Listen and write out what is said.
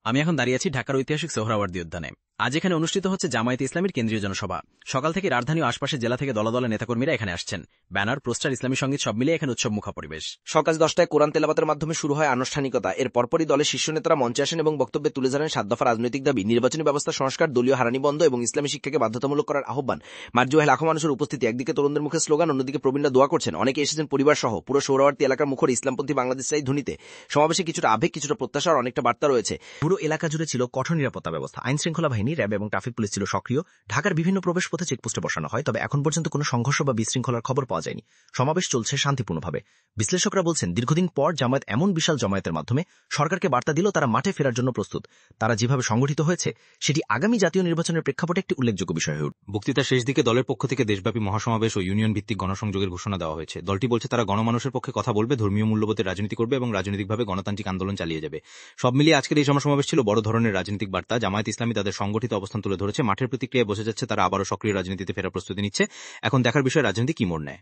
আমি এখন দাঁড়িয়ে আছি ঢাকার ঐতিহাসিক সোহরাওয়ার্দী উদ্যানে। আজ এখানে অনুষ্ঠিত হচ্ছে জামায়াতে ইসলামীর কেন্দ্রীয় জনসভা। সকাল থেকে রাজধানী ও আশপাশের জেলা থেকে দল দলে নেতাকর্মীরা এখানে আসছেন। ব্যানার, পোস্টার, ইসলামী সঙ্গীত সব মিলিয়ে এখানে উৎসবমুখর পরিবেশ। সকাল 10টায় কোরআন তেলাওয়াতের মাধ্যমে শুরু হয় আনুষ্ঠানিকতা। এর পরপরই দলের শীর্ষ নেতারা মঞ্চে আসেন এবং বক্তব্যে তুলে ধরেন 7 দফা রাজনৈতিক দাবি, নির্বাচনী ব্যবস্থা সংস্কার, দলীয় হারানি বন্ধ এবং ইসলামী শিক্ষাকে বাধ্যতামূলক করার আহ্বান। মার্জুয়ায় লাখো মানুষের উপস্থিতি, একদিকে তরুণদের মুখে স্লোগান, অন্যদিকে প্রবীণরা দোয়া করছেন। অনেকে এসেছেন পরিবার সহ। পুরো সোহরাওয়ার্দী এলাকার মুখর ইসলামপন্থী বাংলাদেশ চাই ধ্বনিতে। সমাবেশে কিছুটা আবেগ, কিছুটা প্রত্যাশা আর অনেকটা বার্তা রয়েছে। পুরো এলাকা জুড়ে ছিল কঠোর নিরাপত্তা ব্যবস্থা। আইন শৃঙ্খলা বাহিনী, র্যাব এবং ট্রাফিক পুলিশ ছিল সক্রিয়। ঢাকার বিভিন্ন প্রবেশ পথে চেকপোস্টে বসানো হয়, তবে এখন পর্যন্ত কোনো সংঘর্ষ বা বিশৃঙ্খলার খবর পাওয়া যায়নি। সমাবেশ চলছে শান্তিপূর্ণভাবে। বিশ্লেষকরা বলছেন, দীর্ঘদিন পর জামায়াত এমন বিশাল জমায়েতের মাধ্যমে সরকারকে বার্তা দিল তারা মাঠে ফেরার জন্য প্রস্তুত। তারা যেভাবে সংগঠিত হয়েছে সেটি আগামী জাতীয় নির্বাচনের প্রেক্ষাপটে একটি উল্লেখযোগ্য বিষয় হয়ে উঠবে। বক্তৃতার শেষ দিকে দলের পক্ষ থেকে দেশব্যাপী মহাসমাবেশ ও ইউনিয়ন ভিত্তিক গণসংযোগের ঘোষণা দেওয়া হয়েছে। দলটি বলছে তারা গণমানুষের পক্ষে কথা বলবে, ধর্মীয় মূল্যবোধের রাজনীতি করবে এবং রাজনৈতিকভাবে গণতান্ত্রিক আন্দোলন চালিয়ে যাবে। সব মিলিয়ে আজকের এই জনসমাবেশ ছিল বড় ধরনের রাজনৈতিক বার্তা। জামায়াত ইসলামী তাদের সংগঠিত অবস্থান তুলে ধরেছে। মাঠের প্রতিক্রিয়ায় বোঝা যাচ্ছে তারা আবারও সক্রিয় রাজনীতিতে ফেরার প্রস্তুতি নিচ্ছে। এখন দেখার বিষয় রাজনীতি কি মোড় নেয়।